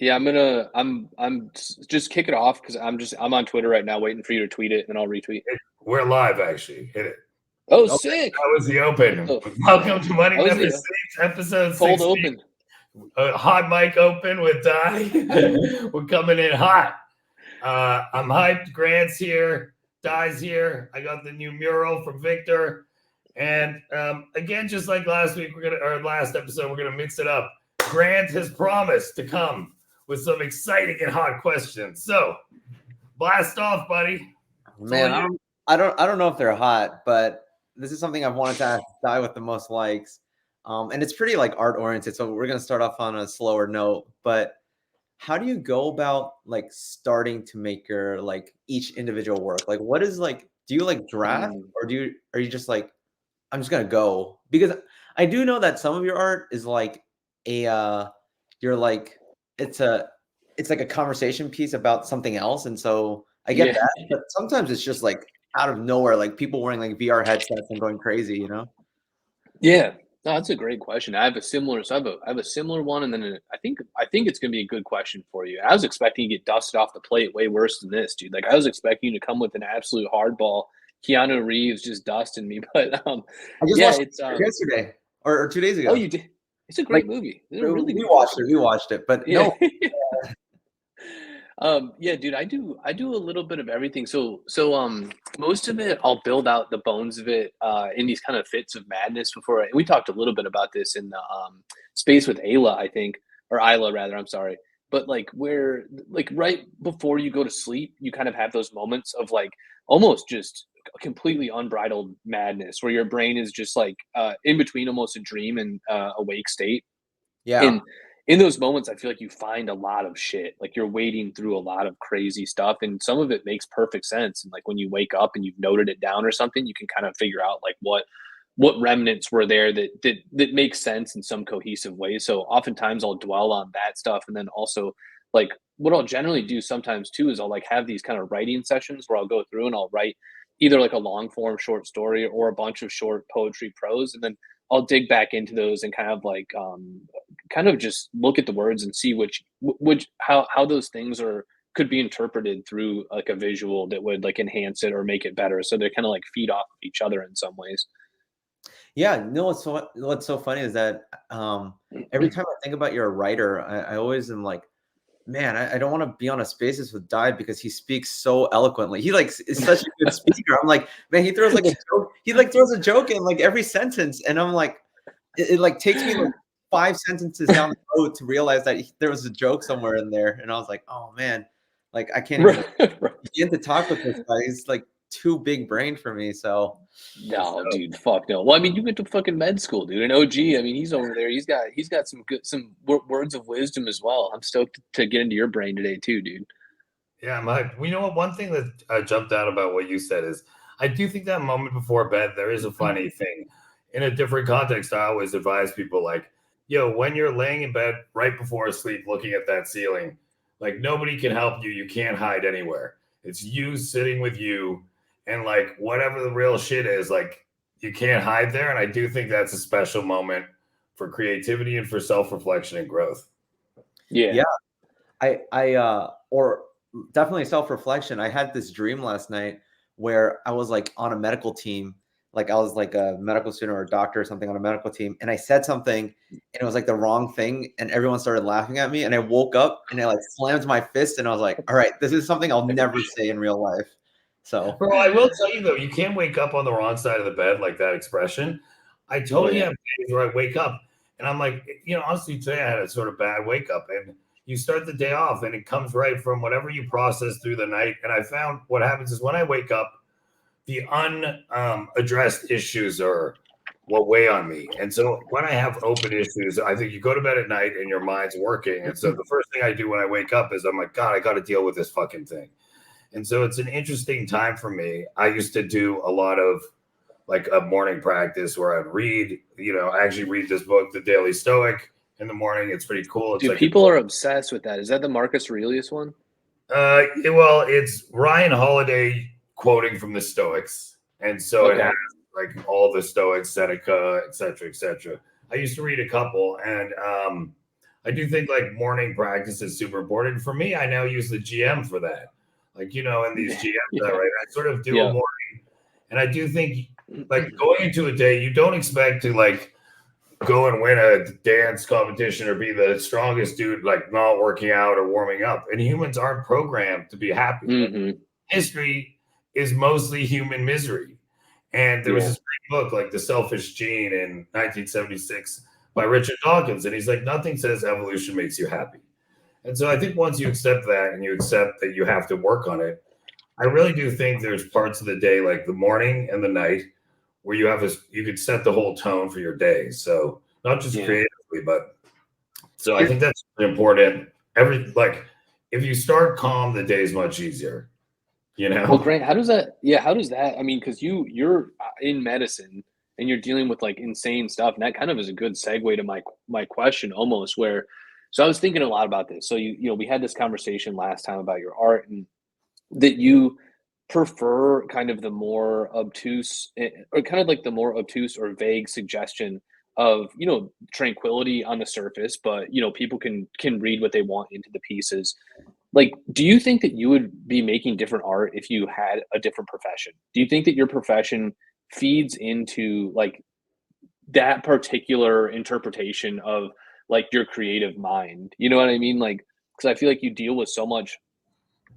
Yeah, just kick it off because I'm on Twitter right now waiting for you to tweet it and I'll retweet. We're live, actually. Hit it. Oh, Oh, sick! that was the What open. the Welcome to Money that was Never the Sleeps, episode cold 16. open. Hot mic open with Die. We're coming in hot. I'm hyped. Grant's here. Die's here. I got the new mural from Victor. And again, just like last episode, we're gonna mix it up. Grant has promised to come with some exciting and hot questions. So blast off, buddy. Man, I don't know if they're hot, but this is something I've wanted to ask Die with the most likes. And it's pretty like art oriented. So we're gonna start off on a slower note. But how do you go about like starting to make your like each individual work? Like what is like, do you like draft or are you just like, I'm just gonna go? Because I do know that some of your art is like you're like it's like a conversation piece about something else. And so I get that, but sometimes it's just like out of nowhere, like people wearing like VR headsets and going crazy, you know? Yeah, no, that's a great question. I have a similar one, and then I think it's gonna be a good question for you. I was expecting you to get dusted off the plate way worse than this, dude. Like I was expecting you to come with an absolute hardball, Keanu Reeves just dusting me. But I just watched it yesterday or 2 days ago. Oh, you did? It's a great movie. It's a really good we watched it, but no. Yeah, dude, I do a little bit of everything. So most of it I'll build out the bones of it in these kind of fits of madness before we talked a little bit about this in the space with Ayla, I think, or Isla rather, I'm sorry. But like where like right before you go to sleep, you kind of have those moments of like almost just completely unbridled madness where your brain is just like in between almost a dream and awake state. Yeah. And in those moments, I feel like you find a lot of shit. Like you're wading through a lot of crazy stuff, and some of it makes perfect sense. And like when you wake up and you've noted it down or something, you can kind of figure out like what remnants were there that makes sense in some cohesive way. So oftentimes I'll dwell on that stuff, and then also like what I'll generally do sometimes too is I'll like have these kind of writing sessions where I'll go through and I'll write either like a long form short story or a bunch of short poetry prose, and then I'll dig back into those and kind of like kind of just look at the words and see which how those things are could be interpreted through like a visual that would like enhance it or make it better. So they kind of like feed off of each other in some ways. Yeah, no, what's so funny is that every time I think about you're a writer, I always am like, man, I don't want to be on a spaces with Die because he speaks so eloquently. He like is such a good speaker. I'm like, man, he throws like a joke. He like throws a joke in like every sentence, and I'm like, it like takes me like 5 sentences down the road to realize that there was a joke somewhere in there, and I was like, oh man, like I can't even begin to talk with this guy. He's like too big brained for me. So no, dude, fuck no. Well, I mean, you went to fucking med school, dude. And OG, I mean, he's over there. He's got some words of wisdom as well. I'm stoked to get into your brain today too, dude. Yeah, you know what? One thing that jumped out about what you said is I do think that moment before bed, there is a funny thing. In a different context, I always advise people like, yo, when you're laying in bed right before sleep, looking at that ceiling, like nobody can help you. You can't hide anywhere. It's you sitting with you, and like whatever the real shit is, like you can't hide there. And I do think that's a special moment for creativity and for self-reflection and growth. Yeah. Or definitely self-reflection. I had this dream last night where I was like on a medical team, like I was like a medical student or a doctor or something on a medical team, and I said something and it was like the wrong thing and everyone started laughing at me, and I woke up and I like slammed my fist and I was like, all right, this is something I'll never say in real life. So bro, I will tell you though, you can't wake up on the wrong side of the bed, like that expression. I totally have days where I wake up and I'm like, honestly, today I had a sort of bad wake up, and you start the day off and it comes right from whatever you process through the night. And I found what happens is when I wake up, the unaddressed issues are what weigh on me. And so when I have open issues, I think you go to bed at night and your mind's working. And so the first thing I do when I wake up is I'm like, God, I got to deal with this fucking thing. And so it's an interesting time for me. I used to do a lot of like a morning practice where I'd read, I actually read this book, The Daily Stoic, in the morning. It's pretty cool. It's Dude, like people are obsessed with that. Is that the Marcus Aurelius one? Well, it's Ryan Holiday quoting from the Stoics. And so it has like all the Stoics, Seneca, et cetera, et cetera. I used to read a couple, and I do think like morning practice is super important. For me, I now use the GM for that. Like, in these GMs, Yeah. right? I sort of do a Yeah. morning, and I do think like going into a day, you don't expect to like go and win a dance competition or be the strongest dude, like not working out or warming up. And humans aren't programmed to be happy. Like, history is mostly human misery. And there was this great book, like The Selfish Gene in 1976 by Richard Dawkins. And he's like, nothing says evolution makes you happy. And so I think once you accept that and you accept that you have to work on it, I really do think there's parts of the day, like the morning and the night, where you could set the whole tone for your day. So not just creatively, but so I think that's important. If you start calm, the day is much easier. Well, Grant, how does that? Yeah, how does that? I mean, because you're in medicine and you're dealing with like insane stuff, and that kind of is a good segue to my question almost. Where, so I was thinking a lot about this. So we had this conversation last time about your art and that you prefer kind of the more obtuse or kind of like the more obtuse or vague suggestion of tranquility on the surface, but people can read what they want into the pieces. Like, do you think that you would be making different art if you had a different profession? Do you think that your profession feeds into like that particular interpretation of like your creative mind? You know what I mean? Like, because I feel like you deal with so much.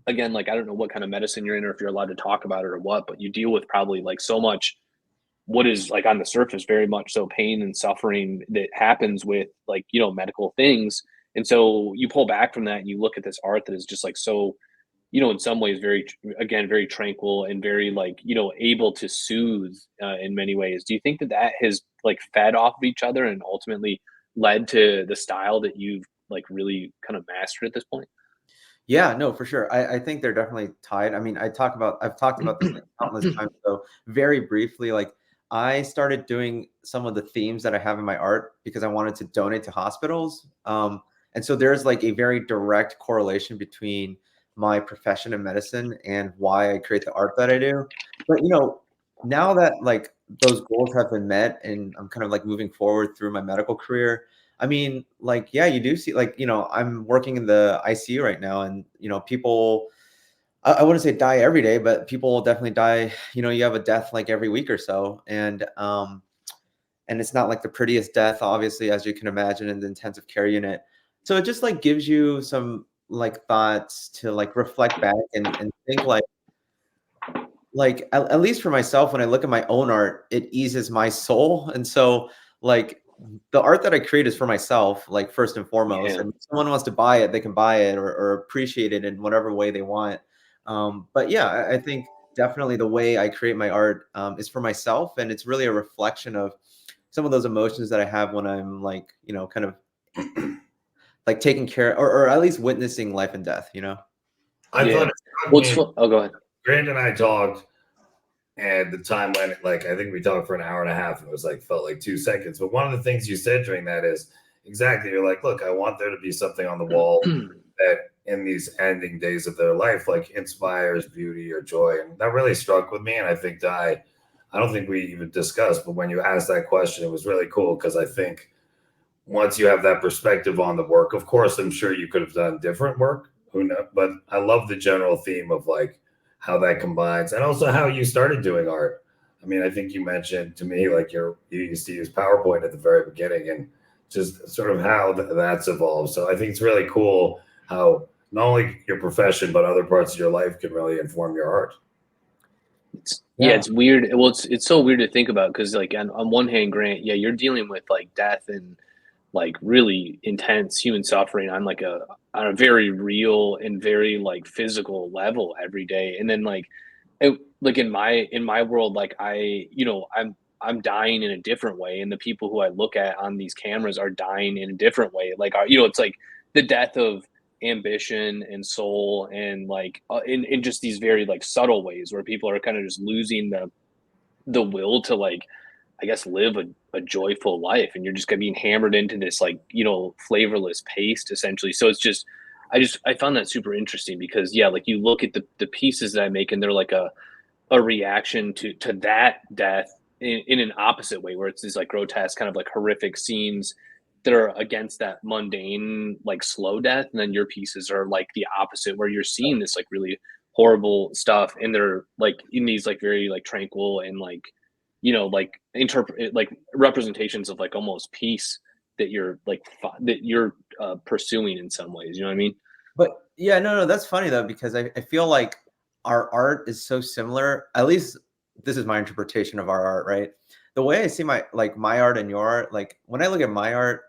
Again, like I don't know what kind of medicine you're in or if you're allowed to talk about it or what, but you deal with probably like so much what is like on the surface very much so pain and suffering that happens with like medical things. And so you pull back from that and you look at this art that is just like so in some ways very, again, very tranquil and very like able to soothe in many ways. Do you think that that has like fed off of each other and ultimately led to the style that you've like really kind of mastered at this point? Yeah, no, for sure. I think they're definitely tied. I mean, I've talked about this like countless times. So very briefly, like I started doing some of the themes that I have in my art because I wanted to donate to hospitals. And so there's like a very direct correlation between my profession in medicine and why I create the art that I do. But now that like those goals have been met and I'm kind of like moving forward through my medical career, I mean, like, yeah, you do see, like, I'm working in the ICU right now, and people, I wouldn't say die every day, but people will definitely die. You have a death like every week or so, and it's not like the prettiest death, obviously, as you can imagine, in the intensive care unit. So it just like gives you some like thoughts to like reflect back and think like at least for myself, when I look at my own art, it eases my soul, and so like the art that I create is for myself, like first and foremost. Yeah. And if someone wants to buy it, they can buy it or appreciate it in whatever way they want. But yeah, I think definitely the way I create my art is for myself, and it's really a reflection of some of those emotions that I have when I'm like, kind of like taking care or at least witnessing life and death. I Yeah. thought it struck Well, me. oh, go ahead. Grant and I talked, and the time went like I think we talked for an hour and a half, and it was like felt like 2 seconds. But one of the things you said during that is exactly you're like, look, I want there to be something on the wall that in these ending days of their life like inspires beauty or joy, and that really struck with me. And I think I don't think we even discussed, but when you asked that question, it was really cool because I think once you have that perspective on the work, of course, I'm sure you could have done different work. Who knows? But I love the general theme of like how that combines and also how you started doing art. I mean, I think you mentioned to me like you used to use PowerPoint at the very beginning and just sort of how that's evolved. So I think it's really cool how not only your profession, but other parts of your life can really inform your art. Yeah, it's weird. Well, it's so weird to think about because, like, on one hand, Grant, yeah, you're dealing with like death and like really intense human suffering on like a very real and very like physical level every day, and then like in my world, like I'm dying in a different way, and the people who I look at on these cameras are dying in a different way. Like, it's like the death of ambition and soul and like in just these very like subtle ways where people are kind of just losing the will to like I guess live a joyful life, and you're just gonna being hammered into this like flavorless paste essentially. So it's just I found that super interesting because yeah, like you look at the pieces that I make and they're like a reaction to that death in an opposite way where it's these like grotesque kind of like horrific scenes that are against that mundane, like slow death. And then your pieces are like the opposite, where you're seeing this like really horrible stuff. And they're like in these like very like tranquil and like, like interpret like representations of like almost peace that you're like, that you're pursuing in some ways. You know what I mean? But yeah, no, that's funny though, because I feel like our art is so similar. At least this is my interpretation of our art, right? The way I see my art and your art, like when I look at my art,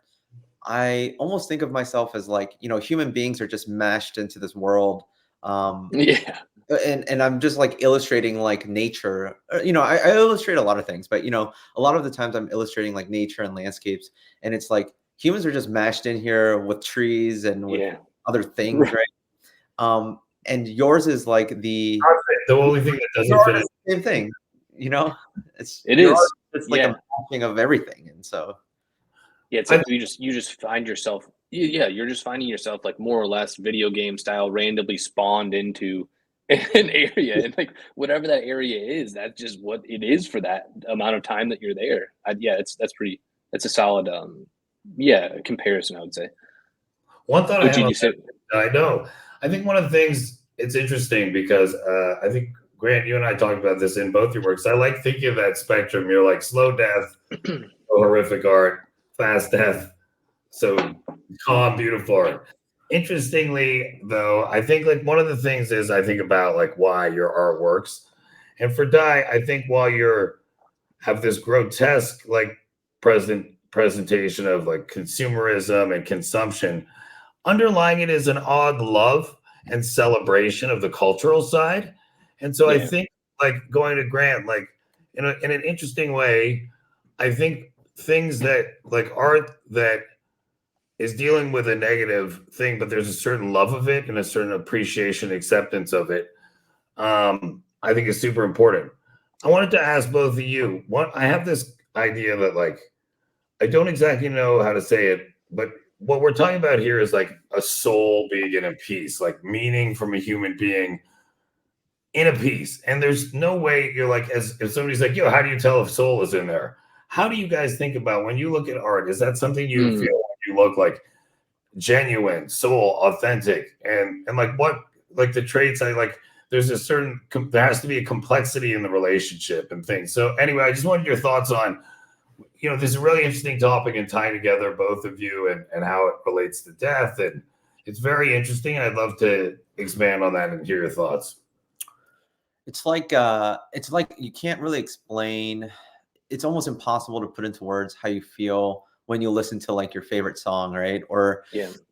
I almost think of myself as like, human beings are just mashed into this world. Yeah. And I'm just like illustrating like nature. I illustrate a lot of things, but a lot of the times I'm illustrating like nature and landscapes, and it's like humans are just mashed in here with trees and with other things, right? And yours is like the only thing that doesn't fit is the same thing, it is. It's like a mashing of everything, and so it's like you just find yourself, you're just finding yourself like more or less video game style randomly spawned into an area, and like whatever that area is, that's just what it is for that amount of time that you're there. That's a solid comparison, I would say. One thought I know. I think one of the things, it's interesting because I think, Grant, you and I talked about this in both your works. I like thinking of that spectrum. You're like slow death, horrific art, fast death, so calm, beautiful art. Interestingly, though, I think like one of the things is I think about like why your art works. And for Die, I think while have this grotesque like presentation of like consumerism and consumption, underlying it is an odd love and celebration of the cultural side. And so I think like going to Grant, like in an interesting way, I think things that like art that is dealing with a negative thing, but there's a certain love of it and a certain appreciation, acceptance of it. I think is super important. I wanted to ask both of you, I have this idea that like, I don't exactly know how to say it, but what we're talking about here is like a soul being in a piece, like meaning from a human being in a piece. And there's no way you're like, if somebody's like, how do you tell if soul is in there? How do you guys think about when you look at art? Is that something you feel like you look like genuine, soul, authentic, and like what, like the traits I like, there's a certain, there has to be a complexity in the relationship and things. So anyway, I just wanted your thoughts on, this is a really interesting topic and tying together both of you and how it relates to death. And it's very interesting. And I'd love to expand on that and hear your thoughts. It's like you can't really explain. It's almost impossible to put into words how you feel when you listen to like your favorite song, right? Or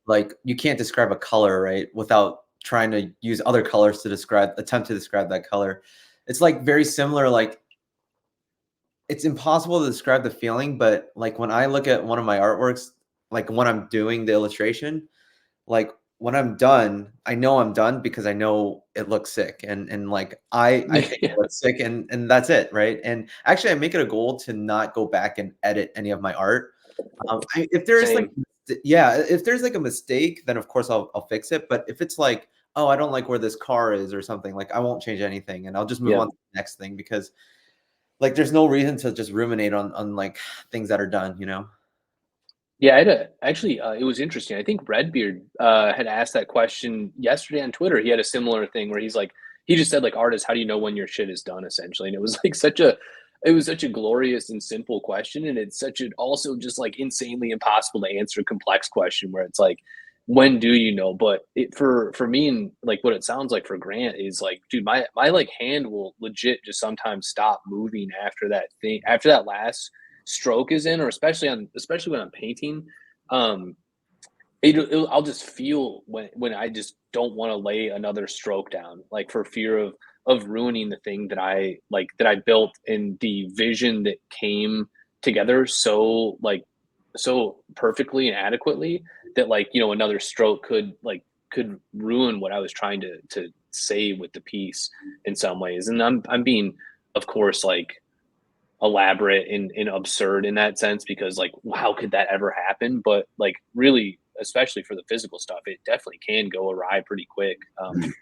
like you can't describe a color, right, without trying to use other colors to attempt to describe that color. It's like very similar. Like it's impossible to describe the feeling, but like when I look at one of my artworks, like when I'm doing the illustration, like when I'm done, I know I'm done because I know it looks sick, and like I think it looks sick, and that's it, right? And actually, I make it a goal to not go back and edit any of my art. If there's if there's like a mistake, then of course I'll fix it. But if it's like, oh, I don't like where this car is or something, like I won't change anything, and I'll just move on to the next thing, because like there's no reason to just ruminate on like things that are done, Yeah, it was interesting. I think Redbeard had asked that question yesterday on Twitter. He had a similar thing where he's like, he just said like, artist, how do you know when your shit is done, essentially? And it was like such a glorious and simple question, and it's also just like insanely impossible to answer complex question where it's like, when do you know? But for me, and like what it sounds like for Grant is like, dude, my like hand will legit just sometimes stop moving after that last stroke is in, or especially when I'm painting. I'll just feel when I just don't want to lay another stroke down, like for fear of ruining the thing that I built, and the vision that came together so perfectly and adequately that another stroke could ruin what I was trying to say with the piece in some ways. And I'm being, of course, like elaborate and absurd in that sense, because like how could that ever happen? But like really, especially for the physical stuff, it definitely can go awry pretty quick,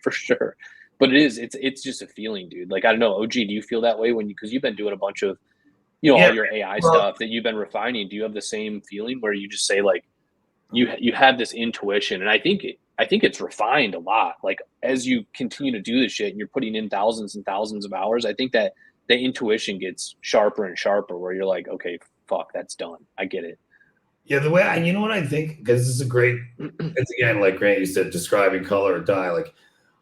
for sure. But it's just a feeling, dude. Like I don't know, OG, do you feel that way because you've been doing a bunch of Yeah, all your AI well, stuff that you've been refining, do you have the same feeling where you just say like you have this intuition? And I think it's refined a lot. Like as you continue to do this shit and you're putting in thousands and thousands of hours, I think that the intuition gets sharper and sharper where you're like, okay, fuck, that's done. I get it. yeah, the way you know what I think, because this is a great, it's again, like Grant, you said, describing color or dye. Like,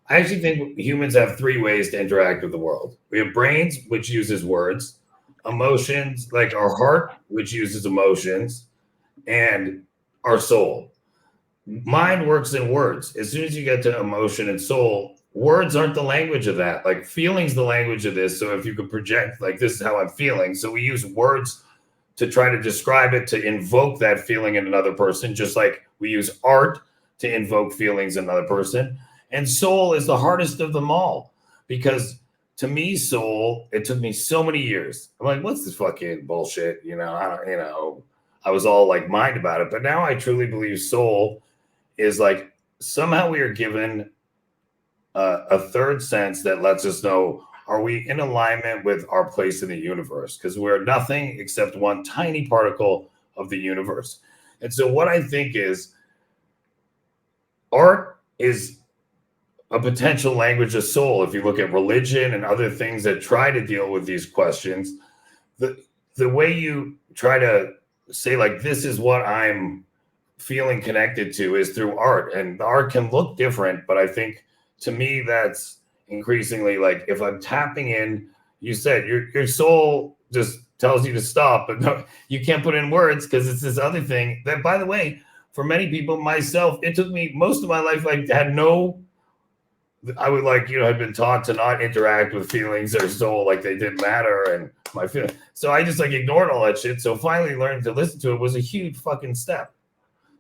I actually think humans have three ways to interact with the world. We have brains, which uses words, emotions, like our heart, which uses emotions, and our soul. Mind works in words. As soon as you get to emotion and soul, words aren't the language of that. Like, feeling's the language of this. So if you could project, like, this is how I'm feeling. So we use words to try to describe it, to invoke that feeling in another person, just like we use art to invoke feelings in another person. And soul is the hardest of them all because to me, soul, it took me so many years. I'm like, what's this fucking bullshit? I was all like mind about it, but now I truly believe soul is like somehow we are given a third sense that lets us know, are we in alignment with our place in the universe? Because we're nothing except one tiny particle of the universe. And so what I think is art is a potential language of soul. If you look at religion and other things that try to deal with these questions, the way you try to say like, this is what I'm feeling connected to is through art. And the art can look different, but I think to me, that's increasingly like if I'm tapping in, you said your soul just tells you to stop, but no, you can't put in words because it's this other thing that, by the way, for many people, myself, it took me most of my life, like had no, I would like, I'd been taught to not interact with feelings or soul, like they didn't matter. And my feelings. So I just like ignored all that shit. So finally learning to listen to it was a huge fucking step.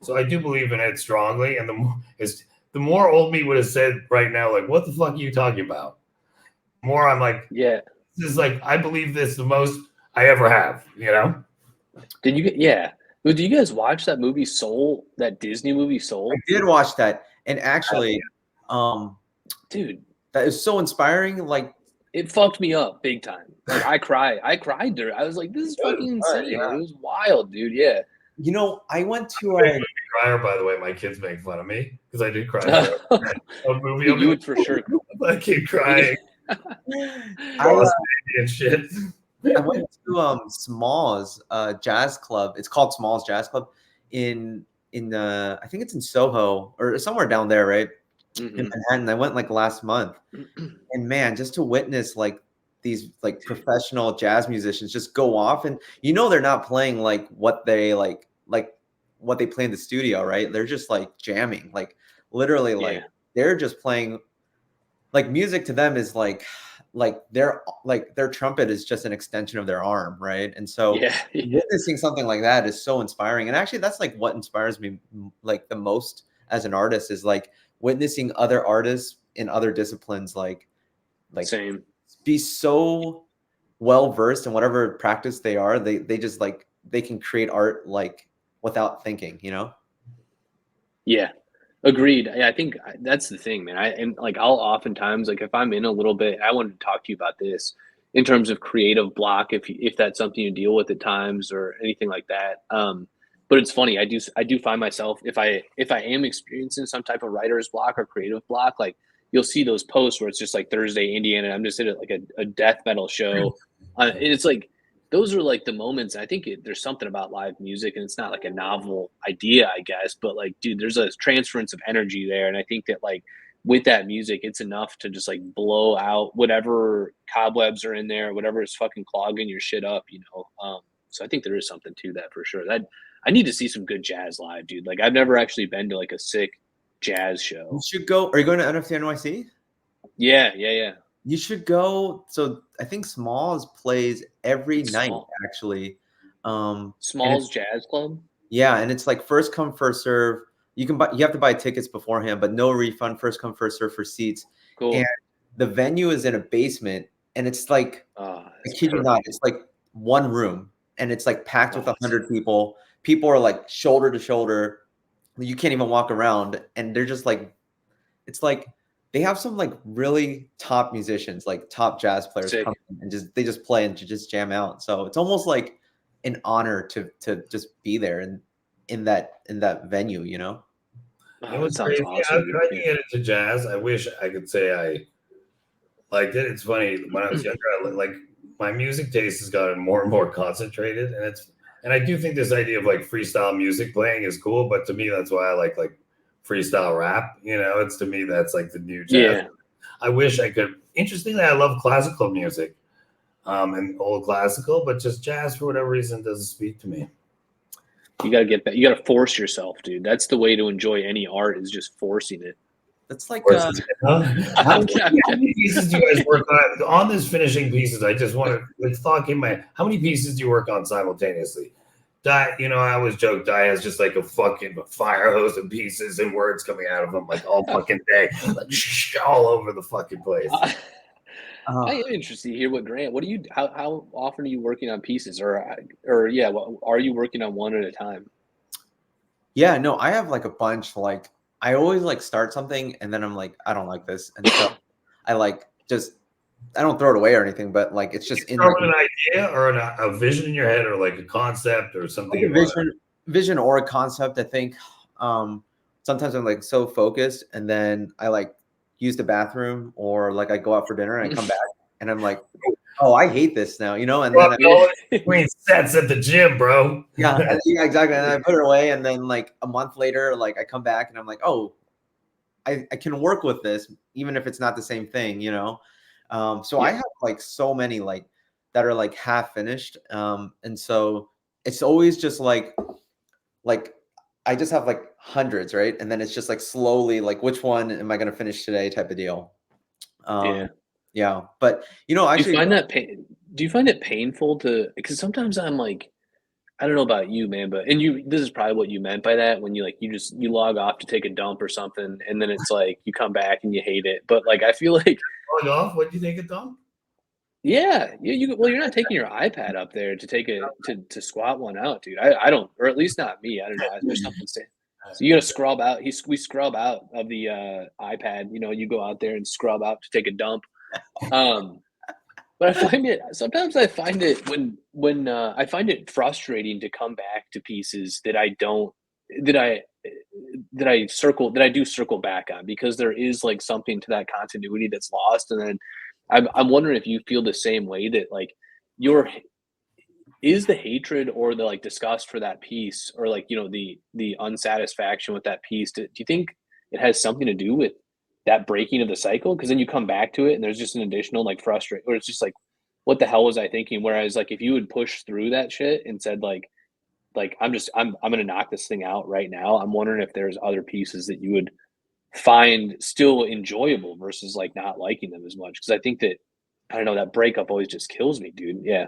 So I do believe in it strongly. And the more old me would have said right now, like, what the fuck are you talking about? More I'm like, Yeah. This is like, I believe this the most I ever have, Yeah. Well, do you guys watch that movie Soul, that Disney movie Soul? I did watch that. And actually, dude, that is so inspiring. Like, it fucked me up big time. Like I cried there. I was like, this is fucking insane. Yeah. It was wild, dude. Yeah. I went to a crier, by the way. My kids make fun of me because I did cry. A movie, you would for sure. I keep crying. And shit. I went to Smalls Jazz Club. It's called Smalls Jazz Club in I think it's in Soho or somewhere down there, right? Mm-hmm. In Manhattan. I went like last month, and man, just to witness like these like professional jazz musicians just go off, and they're not playing like what they like what they play in the studio, right? They're just like jamming, like literally, like they're just playing. Like music to them is like their trumpet is just an extension of their arm, right? And so witnessing something like that is so inspiring. And actually, that's like what inspires me like the most as an artist is like witnessing other artists in other disciplines, like same, be so well versed in whatever practice they are. They just like they can create art like without thinking, Yeah. Agreed. I think that's the thing, man. I'll oftentimes, like, if I'm in a little bit, I wanted to talk to you about this in terms of creative block, if that's something you deal with at times or anything like that. But it's funny. I do find myself if I am experiencing some type of writer's block or creative block, like you'll see those posts where it's just like Thursday, Indiana. I'm just at like a death metal show. And it's like, those are like the moments. I think there's something about live music, and it's not like a novel idea, I guess, but like, dude, there's a transference of energy there. And I think that like with that music, it's enough to just like blow out whatever cobwebs are in there, whatever is fucking clogging your shit up, So I think there is something to that for sure. That I need to see some good jazz live, dude. Like I've never actually been to like a sick jazz show. You should go. Are you going to NFC NYC? Yeah. You should go. So I think Smalls plays every night, actually. Smalls Jazz Club? Yeah, and it's like first come, first serve. You have to buy tickets beforehand, but no refund, first come, first serve for seats. Cool. And the venue is in a basement, and it's like I kid you not, it's like one room, and it's like packed with 100 people. People are like shoulder to shoulder. You can't even walk around, and they're just like, it's like they have some like really top musicians, like top jazz players Sick. come in and they just play and just jam out. So it's almost like an honor to just be there and in that venue, you know? Oh, It that was sounds crazy. I awesome, was dude. trying to Yeah. get into jazz. I wish I could say I liked it. It's funny. When I was younger, like my music taste has gotten more and more concentrated, and I do think this idea of like freestyle music playing is cool. But to me, that's why I like freestyle rap. You know, it's to me that's like the new jazz. Yeah. I wish I could. Interestingly, I love classical music, and old classical, but just jazz for whatever reason doesn't speak to me. You gotta get back. You gotta force yourself, dude. That's the way to enjoy any art is just forcing it. That's like Or is it, huh? How I'm many, kidding, I'm how kidding. many pieces do you guys work on this finishing pieces? I just want to like thought in my how many pieces do you work on simultaneously? I always joke Die has just like a fucking fire hose of pieces and words coming out of him like all fucking day, like all over the fucking place. I am interested to hear what Grant. What do you? How often are you working on pieces, or yeah? Well, are you working on one at a time? Yeah, no, I have like a bunch. Like I always like start something and then I'm like, I don't like this, and so I like just I don't throw it away or anything, but like it's just in Start my with an idea or a vision in your head or like a concept or something like a you want. vision or a concept. I think sometimes I'm like so focused, and then I like use the bathroom or like I go out for dinner and I come back and I'm like, oh, I hate this now, you know, and then Between sets at the gym, bro. yeah, exactly. And I put it away, and then like a month later, like I come back and I'm like, oh, I can work with this, even if it's not the same thing, you know. So I Yeah. have like so many like that are like half finished. And so it's always just like I just have like hundreds, right? And then it's just like slowly like which one am I gonna finish today type of deal. Yeah. Yeah. But you know, Do you actually find that pain? Do you find it painful to? Because sometimes I'm like, I don't know about you, man, but this is probably what you meant by that when you log off to take a dump or something, and then it's like you come back and you hate it. But like I feel like, Going off, what do you think of Tom? yeah, well, you're not taking your iPad up there to take to squat one out, dude. I don't, or at least not me. I don't know. There's something saying. So you got to scrub out. We scrub out of the iPad. You know, you go out there and scrub out to take a dump. Um, But I find it when I find it frustrating to come back to pieces that I don't that I that I do circle back on because there is like something to that continuity that's lost. And then I'm wondering if you feel the same way that like your is the hatred or the like disgust for that piece or like the unsatisfaction with that piece. Do you think it has something to do with that breaking of the cycle? Because then you come back to it and there's just an additional like frustration, or it's just like, what the hell was I thinking? Whereas like if you would push through that shit and said like I'm gonna knock this thing out right now. I'm wondering if there's other pieces that you would find still enjoyable versus like not liking them as much. Because I think that I don't know, that breakup always just kills me, dude. Yeah.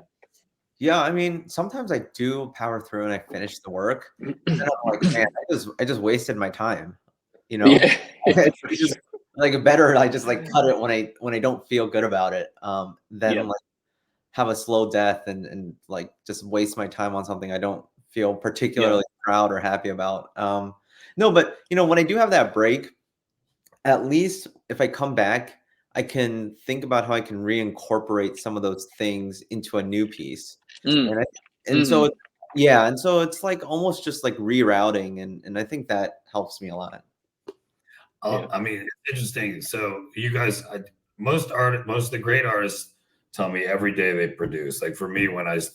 yeah, I mean, sometimes I do power through and I finish the work, and then I'm like, man, I just wasted my time, you know? Yeah, yeah, for It's just sure. like better I just like cut it when I don't feel good about it, than Yep. like have a slow death and like just waste my time on something I don't feel Yep. particularly proud or happy about. No, but you know, when I do have that break, at least if I come back, I can think about how I can reincorporate some of those things into a new piece. Mm. And I and so Mhm. yeah, and so it's like almost just like rerouting and I think that helps me a lot. Yeah. I mean, it's interesting. So you guys, most most of the great artists tell me every day they produce. Like for me,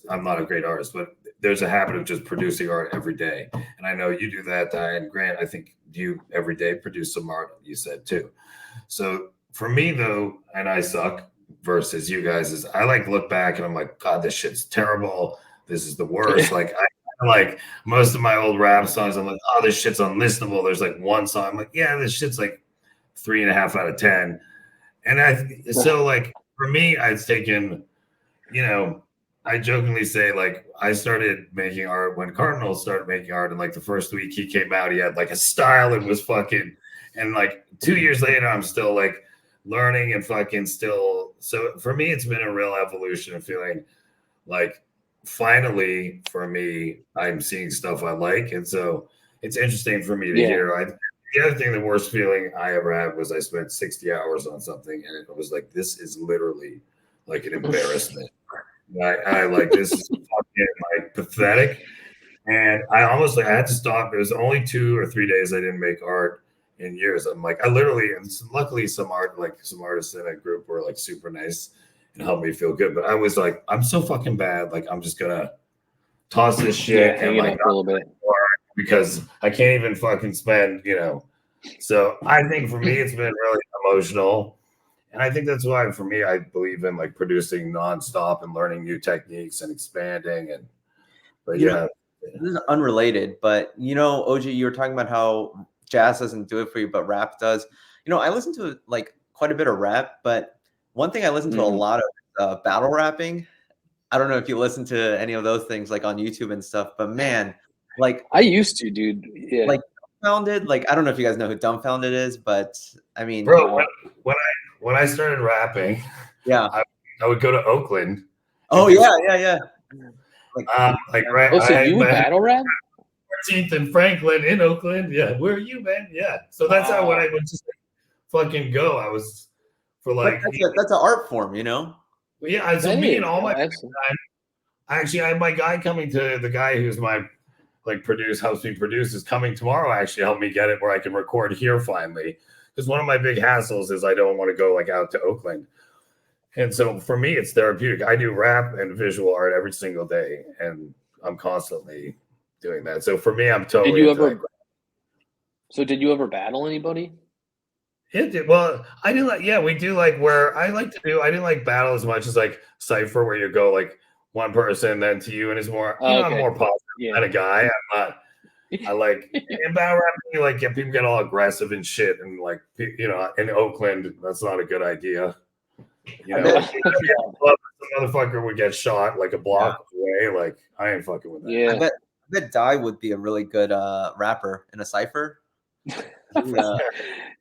I'm not a great artist, but there's a habit of just producing art every day. And I know you do that, and Grant. I think you every day produce some art. You said too. So for me though, and I suck versus you guys is I like look back and I'm like, God, this shit's terrible. This is the worst. Like I like most of my old rap songs. I'm like, oh, this shit's unlistenable. There's like one song. I'm like, yeah, this shit's like 3.5 out of 10. And so like for me, I've taken, you know, I jokingly say like I started making art when Cardinal started making art, and like the first week he came out, he had like a style and was fucking, and like 2 years later, I'm still like learning and fucking still. So for me, it's been a real evolution of feeling like finally for me, I'm seeing stuff I like, and so it's interesting for me to Yeah. hear. the other thing, the worst feeling I ever had was I spent 60 hours on something, and it was like, this is literally like an embarrassment. I like, this is fucking like pathetic. And I almost like I had to stop. It was only 2 or 3 days I didn't make art in years. I'm like, I literally, and luckily some artists in a group were like super nice and helped me feel good. But I was like, I'm so fucking bad. Like, I'm just gonna toss this shit and hanging like up a little bit. because I can't even fucking spend, So I think for me, it's been really emotional. And I think that's why for me, I believe in like producing nonstop and learning new techniques and expanding. But You know, this is unrelated, but OG, you were talking about how jazz doesn't do it for you, but rap does. I listen to like quite a bit of rap, but one thing I listen to a lot of battle rapping. I don't know if you listen to any of those things like on YouTube and stuff, but man, like I used to, dude. Yeah. Like Dumbfounded, like I don't know if you guys know who Dumbfounded is, but I mean, bro, when I started rapping, yeah, I would go to Oakland. Oh yeah. Right. Oh, so you battle rap? 14th and Franklin in Oakland. Yeah, where are you, man? Yeah. So that's how when I would just fucking go. I was for like that's an art form, Yeah. So me and all my time, actually, I had my guy coming to the guy who's my helps me produce is coming tomorrow. Actually, help me get it where I can record here finally. Because one of my big hassles is I don't want to go like out to Oakland. And so for me, it's therapeutic. I do rap and visual art every single day, and I'm constantly doing that. So for me, I'm totally. Did you ever battle anybody? Well, I didn't like. Yeah, we do like where I like to do. I didn't like battle as much as like Cypher, where you go like one person then to you, and it's more. I'm more positive kind of guy. I'm not. I like in battle rapping, like people get all aggressive and shit, and like in Oakland, that's not a good idea. Some motherfucker would get shot like a block away. Like I ain't fucking with that. Yeah, I bet Die would be a really good rapper in a cipher.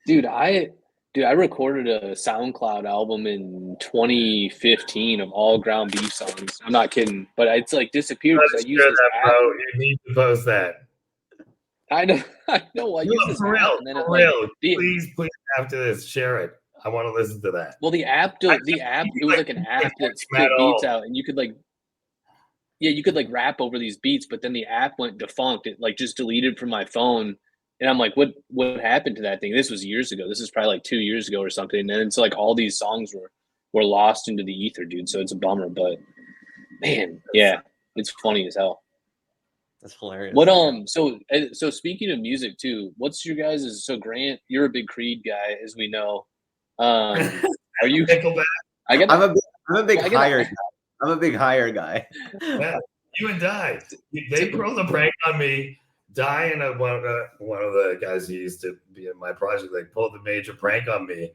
Dude, I recorded a SoundCloud album in 2015 of all ground beef songs. I'm not kidding, but it's like disappeared because I use this app. You need to post that. I know. I use this for app, real, and then please after this, share it. I want to listen to that. Well, the app, it was like an app that spit beats out, and you could rap over these beats, but then the app went defunct. It like just deleted from my phone, and I'm like, what happened to that thing? This was years ago. This is probably like 2 years ago or something. And it's like all these songs were lost into the ether, dude. So it's a bummer, but man, yeah, it's funny as hell. That's hilarious. What so speaking of music too, what's your guys' so Grant, you're a big Creed guy, as we know. Are you Nickelback? I'm a big higher guy. I'm a big higher guy. Yeah, you and Die. They pulled a prank on me. Die and one of the guys who used to be in my project, like pulled a major prank on me,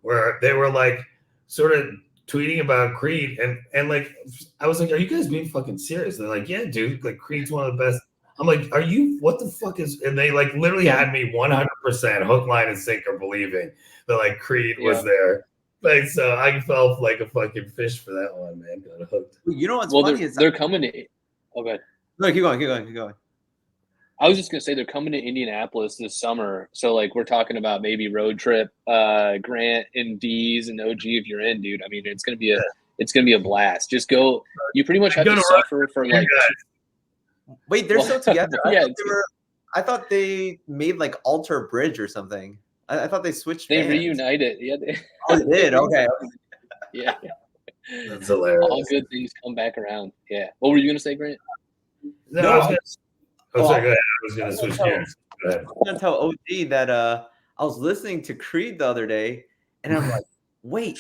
where they were like sort of tweeting about Creed, and like I was like, "Are you guys being fucking serious?" They're like, "Yeah, dude. Like Creed's one of the best." I'm like, "Are you? What the fuck is?" And they like literally had me 100% hook, line, and sinker believing that like Creed was there. Like so, I felt like a fucking fish for that one, man. Got hooked. You know what's funny? They're coming to. Okay. No, keep going. I was just gonna say they're coming to Indianapolis this summer, so like we're talking about maybe road trip, Grant and D's and OG if you're in, dude. I mean, it's gonna be a blast. Just go. You pretty much have to suffer for like. Wait, they're still together. I thought they made like Alter Bridge or something. I thought they switched. They reunited. Yeah. They did. Okay. Yeah. That's hilarious. All good things come back around. Yeah. What were you gonna say, Grant? No, I was gonna switch gears. I was gonna tell OG that I was listening to Creed the other day, and I'm like, wait,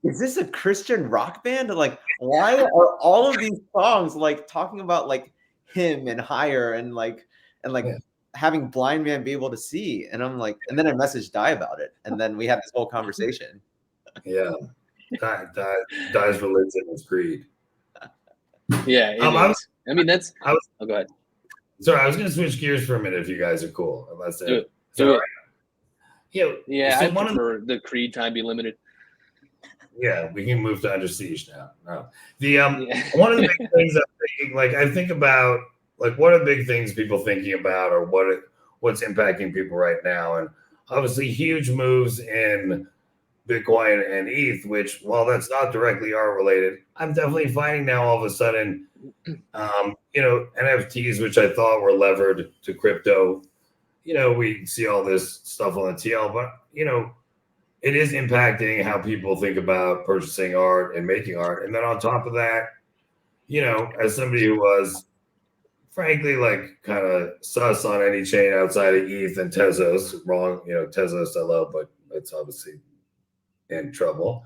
is this a Christian rock band? Like, why are all of these songs like talking about like him and higher and having blind man be able to see? And I'm like, and then I messaged Die about it, and then we had this whole conversation. Yeah, Die's religion is Creed. Yeah, I mean, that's. Oh, go ahead. Sorry, I was going to switch gears for a minute if you guys are cool. Unless do it. Yeah. So I prefer the Creed time be limited. Yeah, we can move to Under Siege now. No, one of the big things I'm thinking, like I think about, like what are big things people thinking about, or what's impacting people right now. And obviously huge moves in Bitcoin and ETH, which, while that's not directly art related, I'm definitely finding now all of a sudden, NFTs, which I thought were levered to crypto. We see all this stuff on the TL, but it is impacting how people think about purchasing art and making art. And then on top of that, as somebody who was frankly like kind of sus on any chain outside of ETH and Tezos, wrong, Tezos I love, but it's obviously in trouble.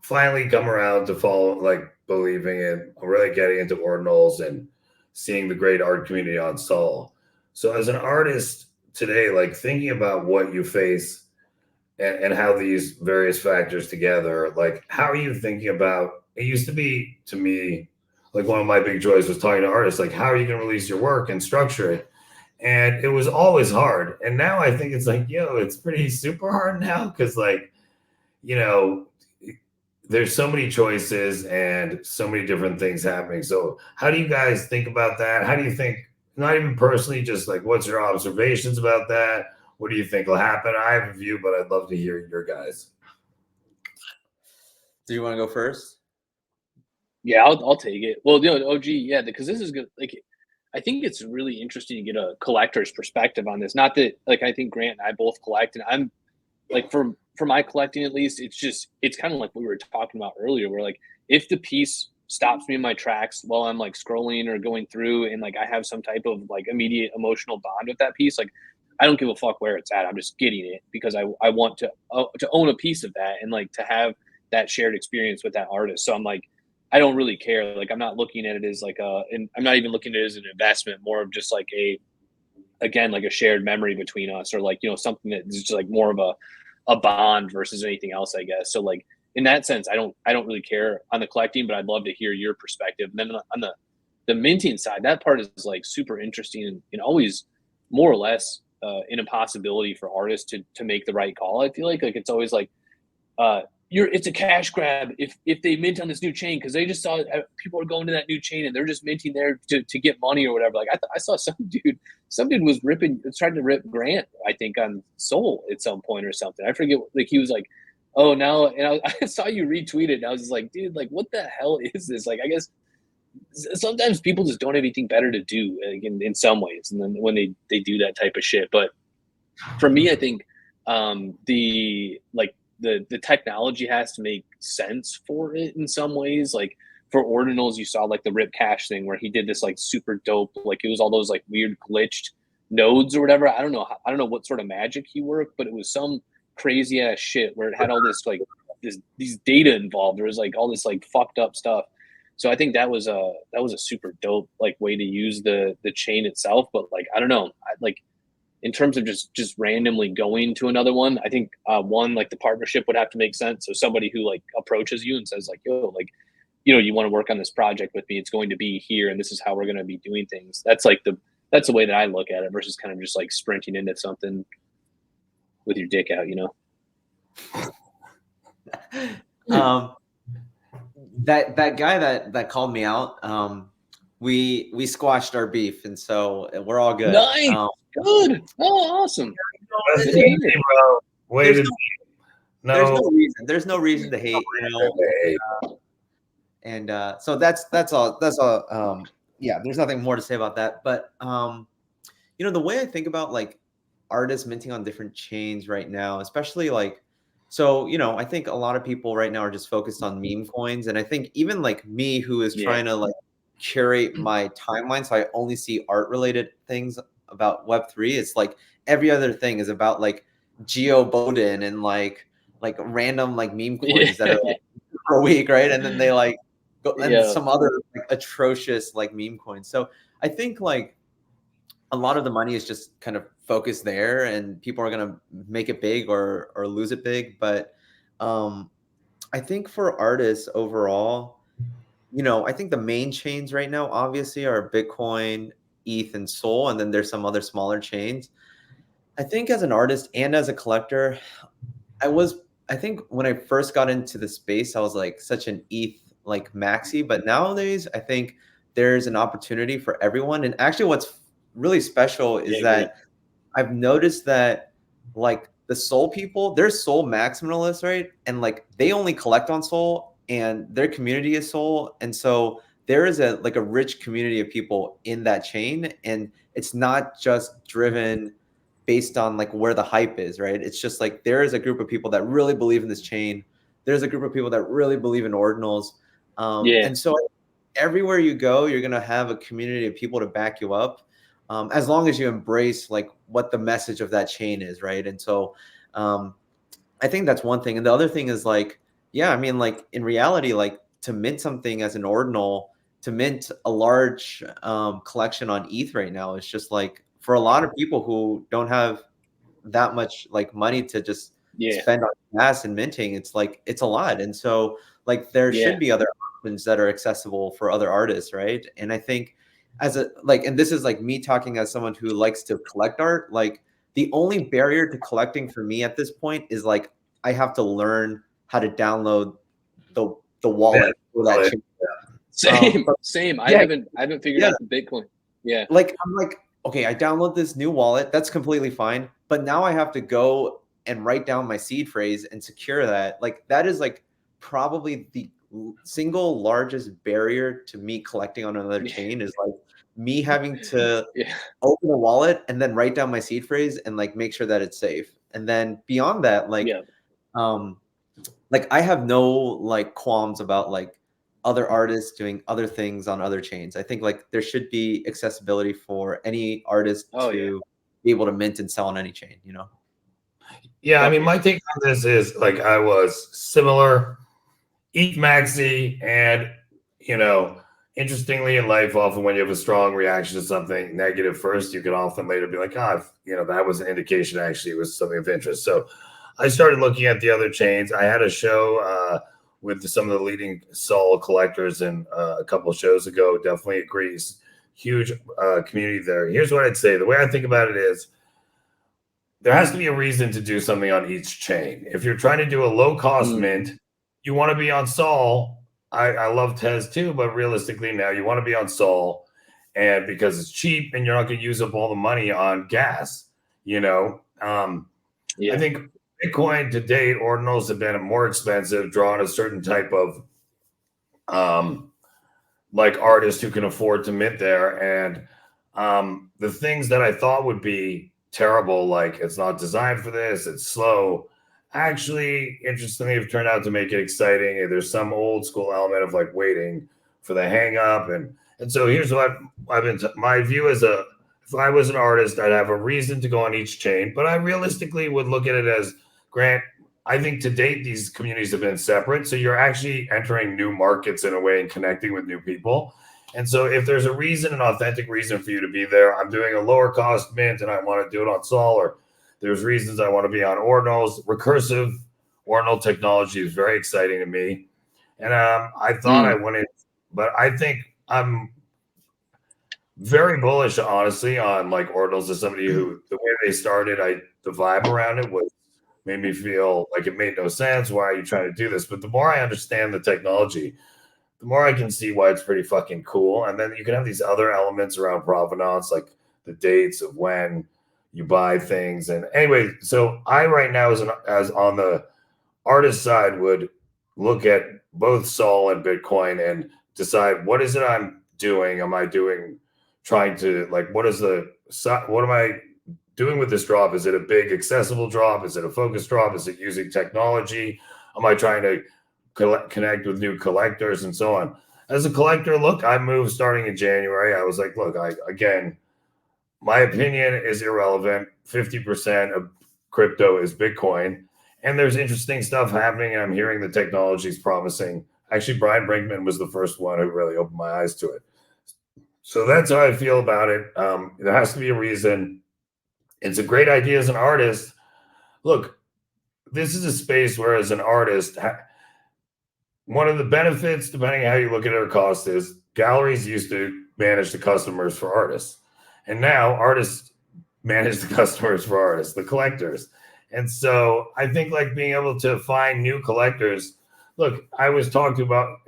Finally come around to follow, like believing in really getting into ordinals and seeing the great art community on Sol. So as an artist today, like thinking about what you face and how these various factors together, like how are you thinking about it? Used to be to me like one of my big joys was talking to artists, like how are you going to release your work and structure it? And it was always hard. And now I think it's like, it's pretty super hard now because like, there's so many choices and so many different things happening. So how do you guys think about that? How do you think, not even personally, just like what's your observations about that? What do you think will happen? I have a view, but I'd love to hear your guys. Do you want to go first? Yeah, I'll take it. Well, OG, yeah, because this is good. Like, I think it's really interesting to get a collector's perspective on this. Not that, like, I think Grant and I both collect, and I'm like, for my collecting at least, it's kind of like what we were talking about earlier, where like if the piece stops me in my tracks while I'm like scrolling or going through, and like I have some type of like immediate emotional bond with that piece, like I don't give a fuck where it's at. I'm just getting it because I want to own a piece of that and like to have that shared experience with that artist. So I'm like, I don't really care. Like I'm not looking at it as like and I'm not even looking at it as an investment, more of just like again, like a shared memory between us, or like, something that is just like more of a bond versus anything else, I guess. So like in that sense, I don't really care on the collecting, but I'd love to hear your perspective. And then on the minting side, that part is like super interesting and always more or less an impossibility for artists to make the right call. I feel like it's always like, it's a cash grab if they mint on this new chain because they just saw people are going to that new chain and they're just minting there to get money or whatever. Like I saw some dude was trying to rip Grant, I think, on Soul at some point or something. I forget. Like he was like, oh now, and I saw you retweet it and I was just like, dude, like what the hell is this? Like I guess sometimes people just don't have anything better to do, like, in some ways, and then when they do that type of shit. But for me, I think the technology has to make sense for it in some ways. Like for ordinals, you saw like the Rip Cash thing where he did this like super dope, like it was all those like weird glitched nodes or whatever. I don't know what sort of magic he worked, but it was some crazy ass shit where it had all this like these data involved. There was like all this like fucked up stuff. So I think that was a super dope like way to use the chain itself. But like I don't know, in terms of just randomly going to another one, I think one, like the partnership would have to make sense. So somebody who like approaches you and says like, yo, like, you want to work on this project with me, it's going to be here and this is how we're going to be doing things. That's the way that I look at it versus kind of just like sprinting into something with your dick out, That guy that called me out, we squashed our beef, and so we're all good. Nice. Good. Oh, awesome. There's no reason to hate, and so that's all. Yeah, there's nothing more to say about that. But the way I think about like artists minting on different chains right now, especially like, so I think a lot of people right now are just focused on meme coins, and I think even like me, who is trying to like curate my timeline so I only see art related things about Web3, it's like every other thing is about like Geo Bowden and like random like meme coins that are like for a week, right? And then they like go and some other like atrocious like meme coins. So I think like a lot of the money is just kind of focused there, and people are gonna make it big or lose it big. But I think for artists overall, I think the main chains right now obviously are Bitcoin, ETH, and Sol, and then there's some other smaller chains. I think as an artist and as a collector, I think when I first got into the space, I was like such an ETH like maxi, but nowadays I think there's an opportunity for everyone. And actually what's really special is that I've noticed that like the soul people, they're soul maximalists, right? And like they only collect on soul and their community is soul. And so there is a like a rich community of people in that chain. And it's not just driven based on like where the hype is, right? It's just like there is a group of people that really believe in this chain. There's a group of people that really believe in ordinals. Yeah. And so everywhere you go, you're gonna have a community of people to back you up, as long as you embrace like what the message of that chain is, right? And so, I think that's one thing. And the other thing is like, yeah, I mean, like in reality, like to mint something as an ordinal, to mint a large collection on ETH right now is just like for a lot of people who don't have that much like money to just Yeah. spend on gas and minting, it's like it's a lot. And so like there Yeah. should be other options that are accessible for other artists, right? And I think as a like, and this is like me talking as someone who likes to collect art, like the only barrier to collecting for me at this point is like I have to learn how to download the wallet for that chain. Same, But same. yeah, I haven't figured yeah, out the Bitcoin. Yeah. like I'm like, okay, I download this new wallet. That's completely fine. But now I have to go and write down my seed phrase and secure that. Like that is like probably the single largest barrier to me collecting on another chain is like me having to Yeah. open a wallet and then write down my seed phrase and like make sure that it's safe. And then beyond that, Yeah. um like I have no like qualms about like other artists doing other things on other chains. I think like there should be accessibility for any artist Oh yeah. to be able to mint and sell on any chain, you know? Yeah, I mean, my take on this is like I was similar, eat maxi, and you know, interestingly in life, often when you have a strong reaction to something negative first, you can often later be like, ah, you know, that was an indication actually it was something of interest. So I started looking at the other chains. I had a show with some of the leading Sol collectors and a couple of shows ago. Definitely agrees. Huge community there. Here's what I'd say. The way I think about it is there has to be a reason to do something on each chain. If you're trying to do a low cost mint, you want to be on Sol. I love Tez too, but realistically now you want to be on Sol, and because it's cheap and you're not going to use up all the money on gas, you know. Yeah. I think Bitcoin to date, ordinals have been more expensive, drawing a certain type of like artist who can afford to mint there. And the things that I thought would be terrible, like it's not designed for this, it's slow, actually, interestingly, have turned out to make it exciting. And there's some old school element of like waiting for the hang up. And so here's what I've been, my view is if I was an artist, I'd have a reason to go on each chain, but I realistically would look at it as, Grant, I think to date, these communities have been separate. So you're actually entering new markets in a way and connecting with new people. And so if there's a reason, an authentic reason for you to be there, I'm doing a lower cost mint and I want to do it on Sol, or there's reasons I want to be on ordinals. Recursive ordinal technology is very exciting to me. And I thought I went in, but I think I'm very bullish, honestly, on like ordinals as somebody who the way they started, the vibe around it was made me feel like it made no sense. Why are you trying to do this? But the more I understand the technology, the more I can see why it's pretty fucking cool. And then you can have these other elements around provenance, like the dates of when you buy things. And anyway, so I right now as on the artist side would look at both Sol and Bitcoin and decide what is it I'm doing? Am I trying to like what am I doing with this drop? Is it a big accessible drop? Is it a focus drop? Is it using technology? Am I trying to connect with new collectors and so on? As a collector, look, I moved starting in January. I was like, look, again, my opinion is irrelevant. 50% of crypto is Bitcoin. And there's interesting stuff happening. And I'm hearing the technology is promising. Actually, Brian Brinkman was the first one who really opened my eyes to it. So that's how I feel about it. There has to be a reason. It's a great idea as an artist. Look, this is a space where as an artist, one of the benefits, depending on how you look at it or cost, is galleries used to manage the customers for artists. And now artists manage the customers for artists, the collectors. And so I think like being able to find new collectors. Look, I was talked about,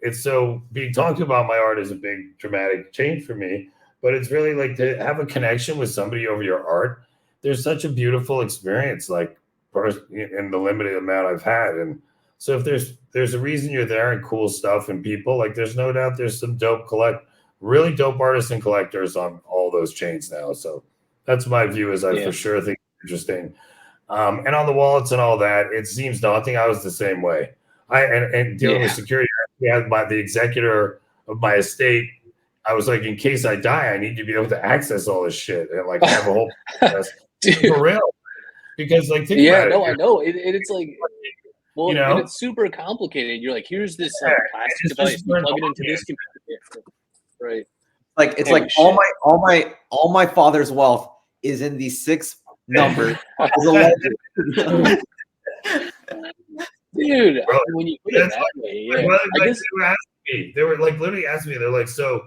it's so being talked about my art is a big dramatic change for me, but it's really like to have a connection with somebody over your art there's such a beautiful experience, like in the limited amount I've had. And so if there's a reason you're there and cool stuff and people, like there's no doubt there's some really dope artists and collectors on all those chains now. So that's my view, is I for sure think it's interesting. And on the wallets and all that, it seems daunting. I was the same way. And dealing with security, I had the executor of my estate. I was like, in case I die, I need to be able to access all this shit and like have a whole process for real. Because like, think about I know. It's like, well, you know, and it's super complicated. You're like, here's this like plastic device, you plug it into this computer, right? Like it's like all my father's wealth is in these 6 numbers. Dude, bro, when you put it that way, I guess they were like literally asking me, they're like, so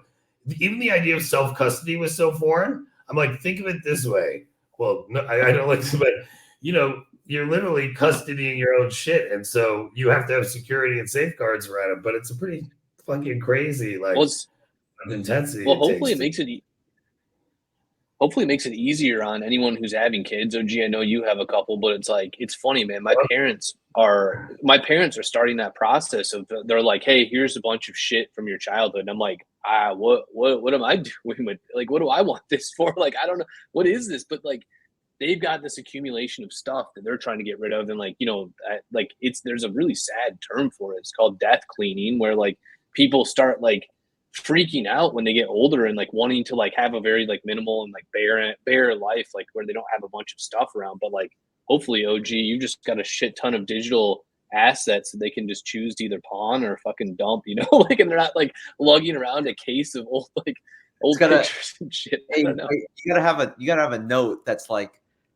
even the idea of self-custody was so foreign. I'm like, think of it this way. Well, no, I don't like to, but you know, you're literally custodying your own shit, and so you have to have security and safeguards around it. But it's a pretty fucking crazy like intensity. Well, hopefully it makes it easier on anyone who's having kids. Oh, gee, I know you have a couple, but it's like, it's funny, man. My parents are starting that process of, they're like, hey, here's a bunch of shit from your childhood. And I'm like, what am I doing with, like, what do I want this for? Like, I don't know, what is this? But like, they've got this accumulation of stuff that they're trying to get rid of. And like, you know, like there's a really sad term for it. It's called death cleaning, where like people start like freaking out when they get older and like wanting to like have a very like minimal and like bare life, like where they don't have a bunch of stuff around. But like, hopefully, OG, you just got a shit ton of digital assets that they can just choose to either pawn or fucking dump, you know, like, and they're not like lugging around a case of old pictures and shit. Hey, you gotta have a note that's like,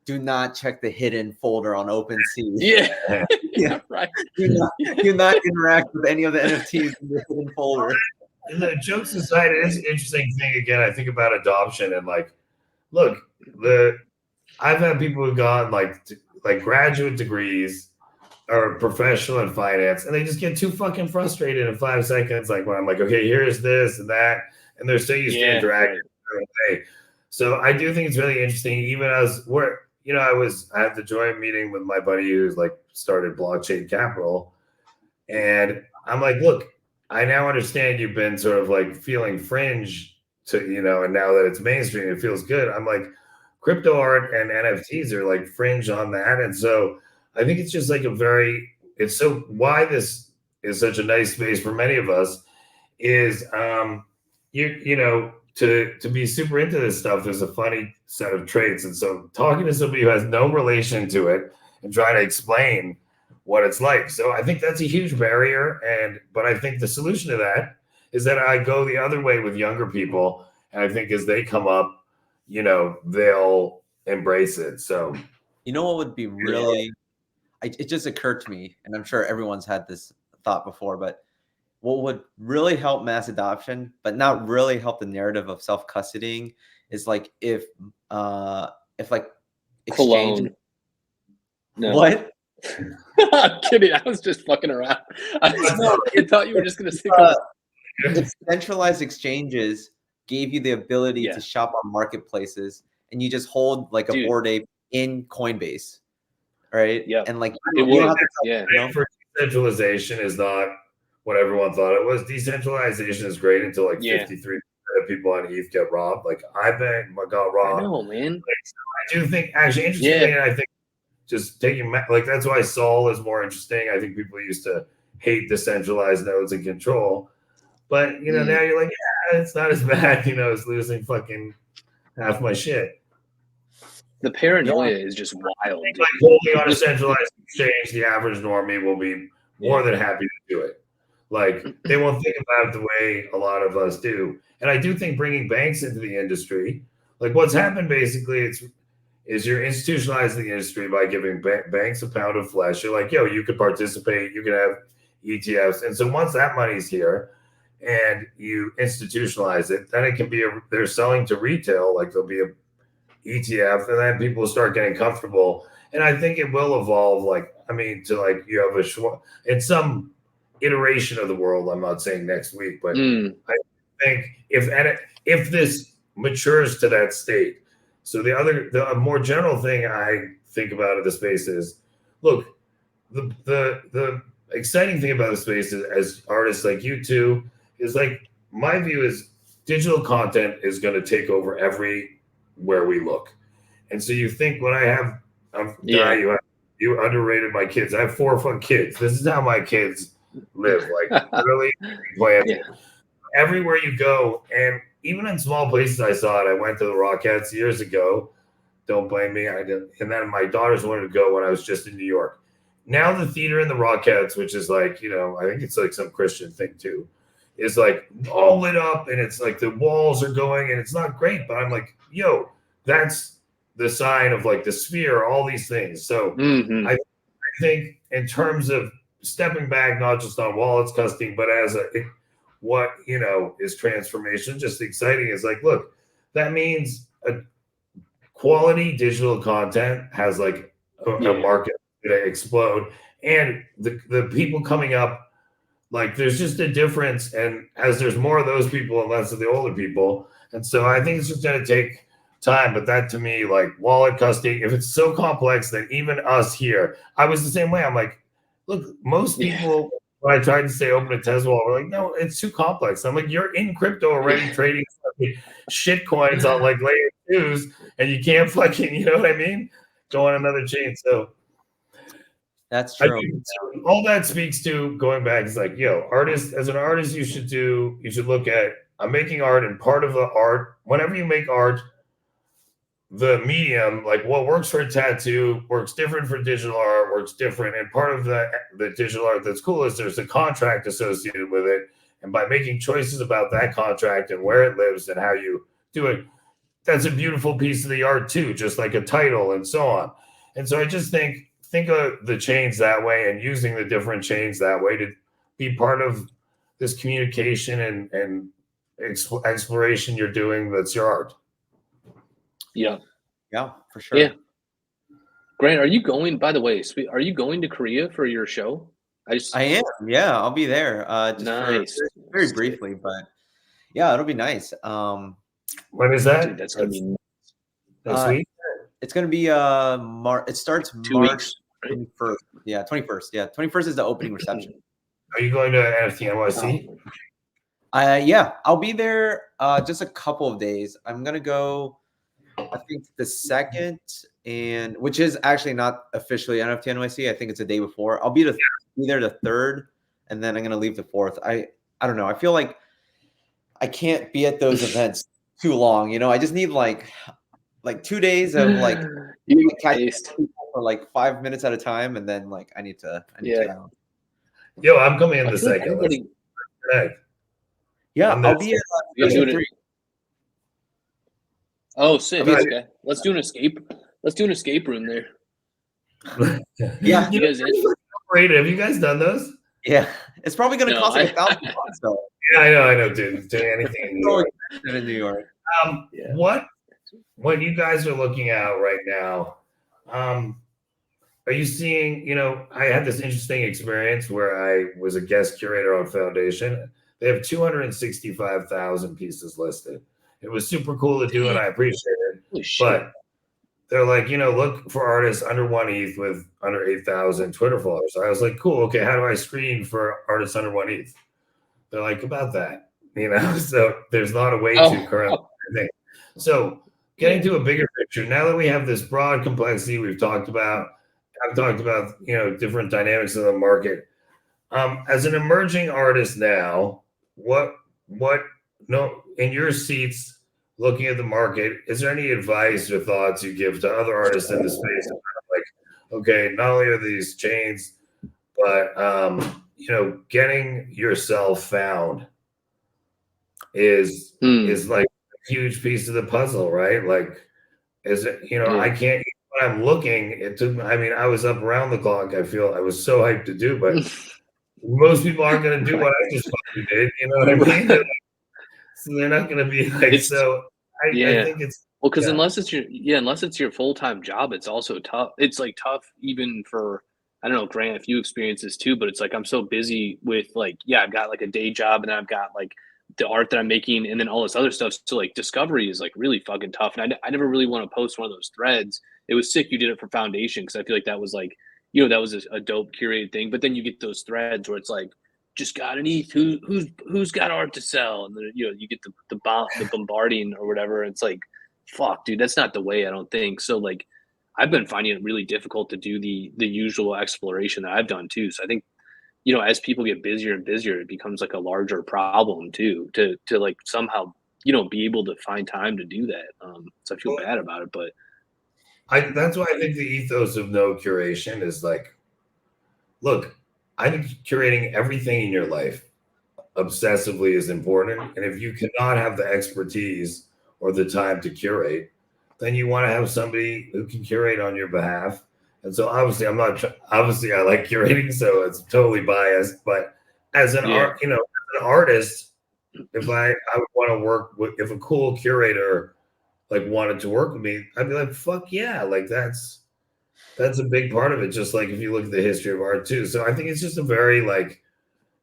do not check the hidden folder on OpenSea. Yeah, right. Do not interact with any of the NFTs in the hidden folder. And the jokes aside, it is an interesting thing. Again, I think about adoption and like, look, I've had people who've gone like graduate degrees or professional in finance, and they just get too fucking frustrated in 5 seconds. Like when I'm like, okay, here's this and that, and they're so used to interacting. So I do think it's really interesting. Even as we're, you know, I had the joint meeting with my buddy who's like started Blockchain Capital, and I'm like, look, I now understand you've been sort of like feeling fringe to, you know, and now that it's mainstream, it feels good. I'm like, crypto art and NFTs are like fringe on that. And so I think it's just like it's so why this is such a nice space for many of us is, you know, to be super into this stuff, there's a funny set of traits. And so talking to somebody who has no relation to it and trying to explain what it's like. So I think that's a huge barrier. But I think the solution to that is that I go the other way with younger people. And I think as they come up, you know, they'll embrace it. So, you know, what would be really, it just occurred to me, and I'm sure everyone's had this thought before, but what would really help mass adoption, but not really help the narrative of self-custodying, is like if like exchange. Cologne. No. What? I'm kidding. I was just fucking around. I thought you were just going to say if centralized exchanges gave you the ability to shop on marketplaces, and you just hold like a Bored Ape in Coinbase, right? Yeah. And like, for decentralization is not what everyone thought it was. Decentralization is great until like 53% of people on ETH get robbed. Like I got robbed. I know, man. Like, so I do think, actually, interestingly, and I think just taking like that's why Sol is more interesting. I think people used to hate decentralized nodes and control, but you know now you're like, yeah, it's not as bad. You know, as losing fucking half my shit. The paranoia is just wild. Like holding on a centralized exchange, the average normie will be more than happy to do it. Like they won't think about it the way a lot of us do. And I do think bringing banks into the industry, like what's happened basically, is you're institutionalizing the industry by giving banks a pound of flesh. You're like, yo, you could participate, you can have ETFs. And so once that money's here and you institutionalize it, then it can be they're selling to retail, like there'll be a ETF, and then people will start getting comfortable. And I think it will evolve, like, I mean, to like you have in some iteration of the world, I'm not saying next week, but I think if this matures to that state, So the more general thing I think about of the space is, look, the exciting thing about the space is, as artists like you two, is like my view is digital content is going to take over everywhere we look. And so you think when I have, you underrated my kids. I have 4 fun kids. This is how my kids live. Like literally planted. Everywhere you go, and even in small places, I saw it. I went to the Rockettes years ago. Don't blame me. I did, and then my daughters wanted to go when I was just in New York. Now the theater in the Rockettes, which is like, I think it's like some Christian thing too, is like all lit up, and it's like the walls are going, and it's not great, but I'm like, yo, that's the sign of like the sphere, all these things. So I think in terms of stepping back, not just on wallets costing, but as what is transformation, just exciting is like, look, that means a quality digital content has like a market going to explode, and the people coming up, like there's just a difference, and as there's more of those people and less of the older people, and so I think it's just going to take time. But that to me, like wallet custody, if it's so complex that even us here, I was the same way. I'm like, look, most people, when I tried to say open a Tesla, we're like, no, it's too complex. I'm like, you're in crypto already trading shit coins on like layer 2s, and you can't fucking, you know what I mean? Go on another chain. So that's true. All that speaks to going back is like, as an artist, you should look at, I'm making art, and part of the art, whenever you make art, the medium, like what works for a tattoo works different for digital art, works different. And part of the digital art that's cool is there's a contract associated with it. And by making choices about that contract and where it lives and how you do it, that's a beautiful piece of the art too, just like a title and so on. And so I just think of the chains that way, and using the different chains that way to be part of this communication and exploration you're doing. That's your art. Yeah, for sure. Yeah. Grant, are you going, by the way, are you going to Korea for your show? I am. Yeah, I'll be there. Just nice. For very briefly, but yeah, it'll be nice. When is that? Dude, that's going to be next week. It's going to be it starts 2 March weeks, right? 21st. Yeah, 21st. Yeah, 21st is the opening reception. Are you going to NFT NYC? Yeah, I'll be there just a couple of days. I'm going to go, I think the 2nd, and which is actually not officially NFT NYC. I think it's a day before. I'll be there the 3rd, and then I'm going to leave the 4th. I don't know. I feel like I can't be at those events too long. I just need like 2 days of like for like 5 minutes at a time, and then like I need to go. Yo, I'm coming in the 2nd. Yeah, I'll be at 3. Oh, sick. Okay. Let's do an escape room there. Yeah. You guys have you guys done those? Yeah. It's probably going to cost like $1,000 though. Yeah, I know, dude. Do anything in New York. In New York. What you guys are looking at right now, are you seeing, I had this interesting experience where I was a guest curator on Foundation. They have 265,000 pieces listed. It was super cool to do, and I appreciate it. But they're like, look for artists under 1 ETH with under 8,000 Twitter followers. So I was like, cool. Okay, how do I screen for artists under 1 ETH? They're like, about that, So there's not a way to currently. So getting to a bigger picture, now that we have this broad complexity I've talked about, different dynamics of the market. As an emerging artist now, what in your seats, looking at the market, is there any advice or thoughts you give to other artists in the space? Like, okay, not only are these chains, but getting yourself found is like a huge piece of the puzzle, right? Like, is it, I can't, when I'm looking, it took, I was up around the clock. I was so hyped to do, but most people aren't going to do what I just fucking did. You know what I mean? So they're not going to be like, I think it's, well, because unless it's your full-time job, it's also tough. It's like tough even for, I don't know, Grant, if you experience this too, but it's like I'm so busy with like, I've got like a day job, and I've got like the art that I'm making and then all this other stuff. So like discovery is like really fucking tough. And I never really want to post one of those threads. It was sick you did it for foundation because I feel like that was like, that was a dope curated thing. But then you get those threads where it's like, just got an ETH, who's got art to sell? And then, you get the bombarding or whatever. It's like, fuck, dude, that's not the way, I don't think. So like, I've been finding it really difficult to do the usual exploration that I've done too. So I think, as people get busier and busier, it becomes like a larger problem too, to like somehow, be able to find time to do that. So I feel bad about it, but that's why I think the ethos of no curation is like, look, I think curating everything in your life obsessively is important. And if you cannot have the expertise or the time to curate, then you want to have somebody who can curate on your behalf. And so obviously obviously I like curating, so it's totally biased, but as an art, as an artist, if I would want to work with, if a cool curator like wanted to work with me, I'd be like, fuck yeah. Like that's a big part of it. Just like if you look at the history of art too. So I think it's just a very like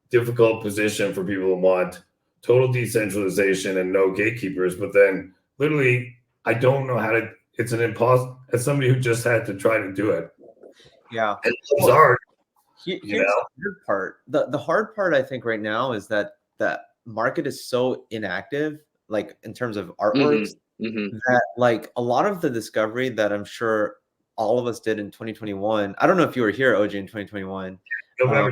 difficult position for people who want total decentralization and no gatekeepers, but then literally I don't know how to, it's an impossible, as somebody who just had to try to do it. Yeah. And it's hard. Here's the hard part. The hard part, I think, right now is that the market is so inactive, like in terms of artworks, that like a lot of the discovery that I'm sure all of us did in 2021. I don't know if you were here, OG, in 2021. November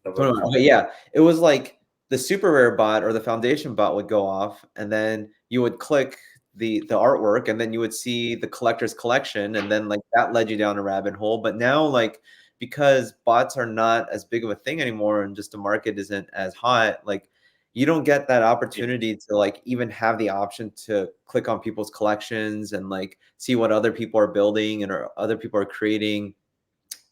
2021. Okay, yeah. It was like the super rare bot or the foundation bot would go off, and then you would click the artwork, and then you would see the collector's collection, and then like that led you down a rabbit hole. But now, like, because bots are not as big of a thing anymore, and just the market isn't as hot, like you don't get that opportunity to like even have the option to click on people's collections and like see what other people are building and or other people are creating.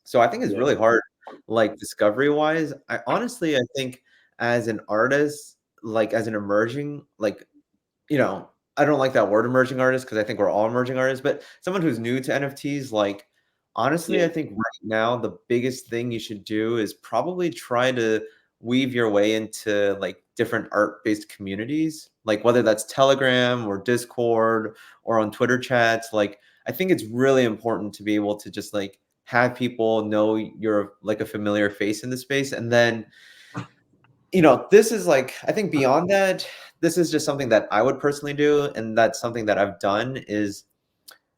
So I think it's really hard, like discovery wise. I honestly, I think as an artist, like as an emerging, like, I don't like that word emerging artist because I think we're all emerging artists, but someone who's new to NFTs, like honestly, I think right now the biggest thing you should do is probably try to weave your way into like different art-based communities, like whether that's Telegram or Discord or on Twitter chats. Like I think it's really important to be able to just like have people know you're like a familiar face in the space. And then, this is like, I think beyond that, this is just something that I would personally do. And that's something that I've done is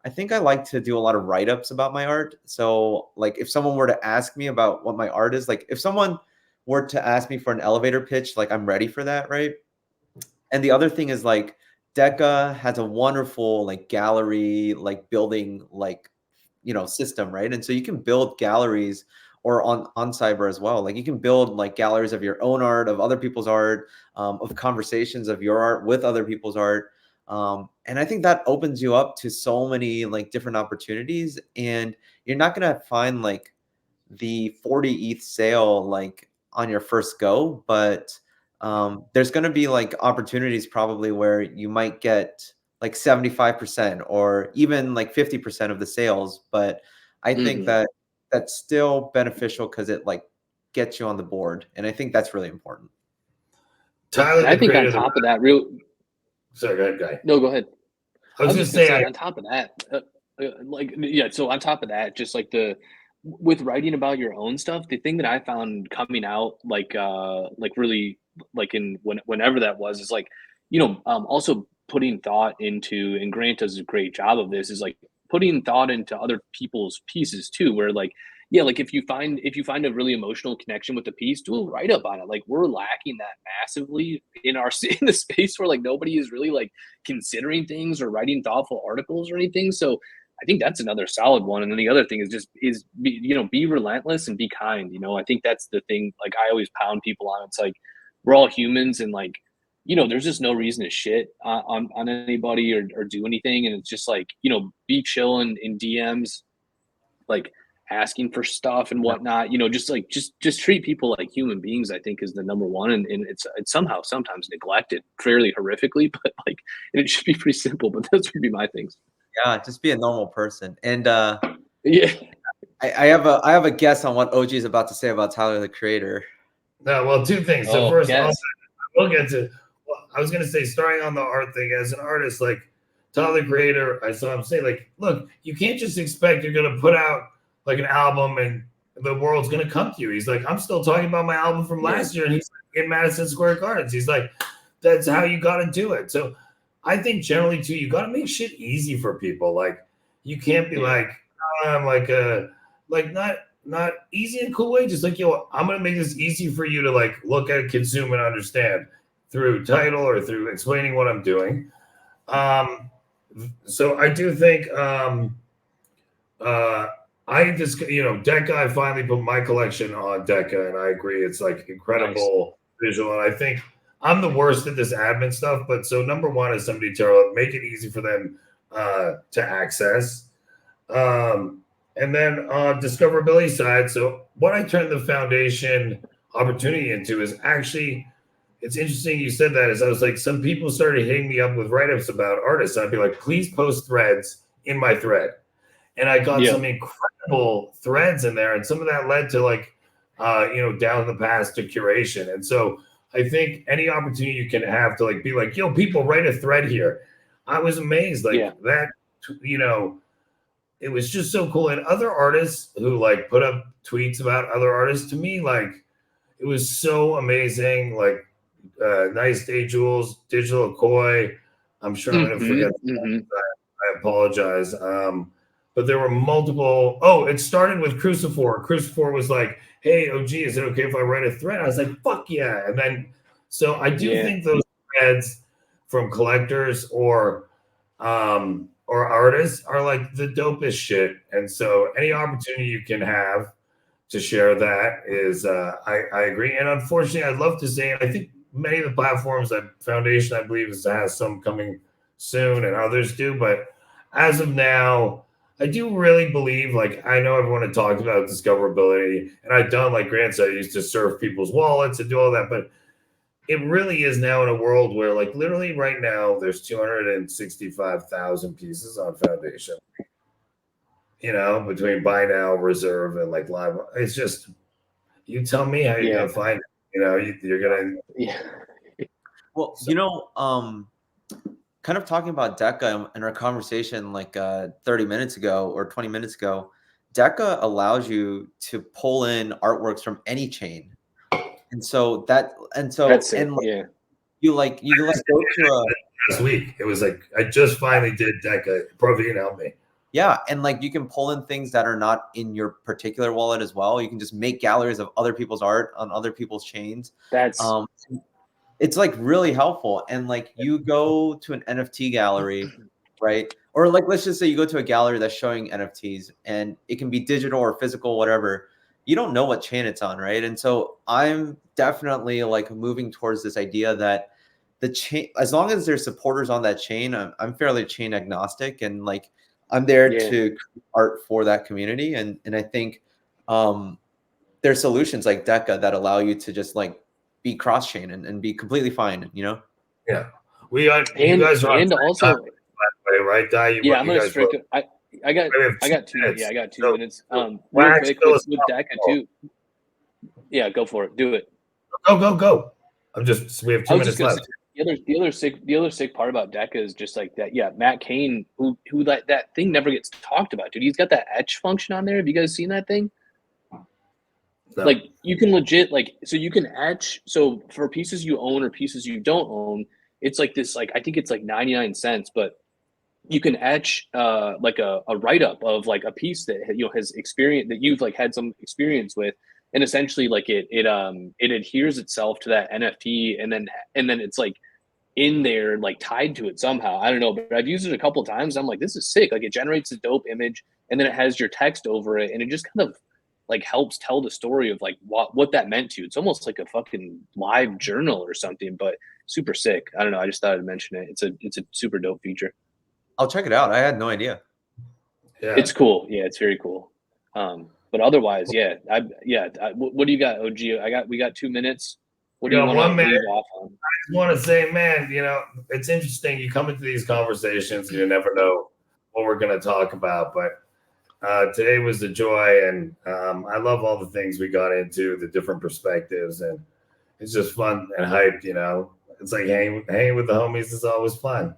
I think I like to do a lot of write-ups about my art. So like if someone were to ask me about what my art is, like if someone were to ask me for an elevator pitch, like I'm ready for that, right? And the other thing is like Deca has a wonderful like gallery, like building like, system, right? And so you can build galleries or on Cyber as well. Like you can build like galleries of your own art, of other people's art, of conversations of your art with other people's art. And I think that opens you up to so many like different opportunities, and you're not going to find like the 40 ETH sale like on your first go, but there's going to be like opportunities probably where you might get like 75% or even like 50% of the sales. But I think that that's still beneficial because it like gets you on the board. And I think that's really important. Tyler, I think on top of that, sorry, go ahead, guy. No, go ahead. I was just saying, on top of that, so on top of that, just like with writing about your own stuff, the thing that I found coming out like really like whenever that was is like, also putting thought into, and Grant does a great job of this, is like putting thought into other people's pieces too, where like, like if you find a really emotional connection with the piece, do a write up on it. Like we're lacking that massively in the space where like nobody is really like considering things or writing thoughtful articles or anything. So I think that's another solid one. And then the other thing is be relentless and be kind. I think that's the thing. Like I always pound people on. It's like we're all humans, and like there's just no reason to shit on anybody or do anything. And it's just like be chilling in DMs, like asking for stuff and whatnot. Just treat people like human beings, I think, is the number one. And it's somehow sometimes neglected fairly horrifically, but like it should be pretty simple. But those would be my things. Yeah, just be a normal person. And yeah, I have a guess on what OG is about to say about Tyler the Creator. No, well, two things. So first, we'll I was gonna say, starting on the art thing as an artist, like Tyler the Creator, I saw him say, like, look, you can't just expect you're gonna put out like an album and the world's gonna come to you. He's like, I'm still talking about my album from last year, and he's in Madison Square Gardens. He's like, that's how you got to do it. So I think generally too, you got to make shit easy for people. Like you can't be like, I'm like not easy in a cool way. Just like, yo, I'm gonna make this easy for you to like look at, consume, and understand through title or through explaining what I'm doing. So I do think I just, Decca, I finally put my collection on Decca, and I agree. It's like incredible visual. And I think I'm the worst at this admin stuff, but so number one is somebody to make it easy for them to access. And then on discoverability side, so what I turned the foundation opportunity into is actually, it's interesting you said that, is I was like, some people started hitting me up with write-ups about artists. I'd be like, please post threads in my thread. And I got some incredible threads in there. And some of that led to like, down the path to curation. And so I think any opportunity you can have to like be like, yo, people, write a thread here. I was amazed. Like that, it was just so cool. And other artists who like put up tweets about other artists, to me, like it was so amazing. Like Nice Day Jules, Digital Koi. I'm sure I'm going to forget. I apologize. But there were multiple. Oh, it started with Crucifor. Crucifor was like, hey, OG, is it okay if I write a thread? I was like, fuck yeah. And then, so I do think those threads from collectors or artists are like the dopest shit. And so any opportunity you can have to share that is, I agree. And unfortunately, I'd love to say, and I think many of the platforms that Foundation, I believe, has some coming soon and others do. But as of now, I do really believe, like, I know everyone had talked about discoverability, and I've done, like Grant said, I used to surf people's wallets and do all that, but it really is now in a world where, like, literally right now, there's 265,000 pieces on Foundation, between buy now, reserve, and, like, live. It's just, you tell me how you're going to find it. You're going to. Well, kind of talking about Decca in our conversation like 30 minutes ago or 20 minutes ago, Decca allows you to pull in artworks from any chain. And so you like go to last week. It was like, I just finally did Decca. Provine helped me. Yeah. And like you can pull in things that are not in your particular wallet as well. You can just make galleries of other people's art on other people's chains. It's like really helpful. And like you go to an NFT gallery, right? Or like, let's just say you go to a gallery that's showing NFTs and it can be digital or physical, whatever. You don't know what chain it's on, right? And so I'm definitely like moving towards this idea that the chain, as long as there's supporters on that chain, I'm fairly chain agnostic, and like I'm there to create art for that community. And I think there's solutions like Decca that allow you to just like be cross-chain and be completely fine, Yeah, we are. You guys are and also, right, Di? I'm gonna strict. I got 2 minutes. Yeah, I got 2 minutes. Real quick with Decca too. Yeah, go for it. Do it. Go. We have 2 minutes left. The other sick part about Decca is just like that. Yeah, Matt Cain, who that thing never gets talked about, dude. He's got that etch function on there. Have you guys seen that thing? No. Like you can legit so you can etch. So for pieces you own or pieces you don't own, it's like this. Like I think it's like 99 cents, but you can etch like a write up of like a piece that has experience that you've like had some experience with, and essentially like it adheres itself to that NFT, and then it's like in there like tied to it somehow. I don't know, but I've used it a couple of times. I'm like, this is sick. Like it generates a dope image, and then it has your text over it, and it just kind of like helps tell the story of like what that meant to you. It's almost like a fucking live journal or something, but super sick. I don't know. I just thought I'd mention it. It's a super dope feature. I'll check it out. I had no idea. Yeah, it's cool. Yeah, it's very cool. But otherwise, what do you got, OG? We got 2 minutes. What do you want to leave off on? I just want to say, man, it's interesting. You come into these conversations and you never know what we're going to talk about, but today was a joy, and I love all the things we got into, the different perspectives, and it's just fun and hyped, It's like hanging with the homies is always fun.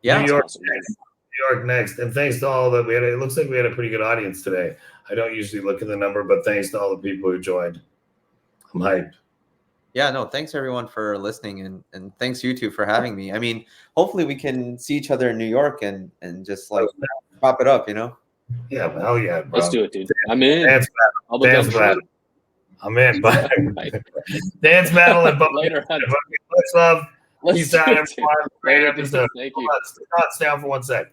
Yeah. New York Awesome. next. New York next. And thanks to all that it looks like we had a pretty good audience today. I don't usually look at the number, but thanks to all the people who joined. I'm hyped. Yeah, no, thanks everyone for listening, and thanks you two for having me. I mean, hopefully we can see each other in New York and just like prop it up, you know? Yeah, hell yeah, bro. Let's do it, dude. I'm in. Dance I'll battle. become Dance battle. I'm in. But Right. dance battle and Later on. Much love. Let's Peace do out, it, everyone. dude. Great Later, dude. episode. Thank you. Stay down for 1 sec.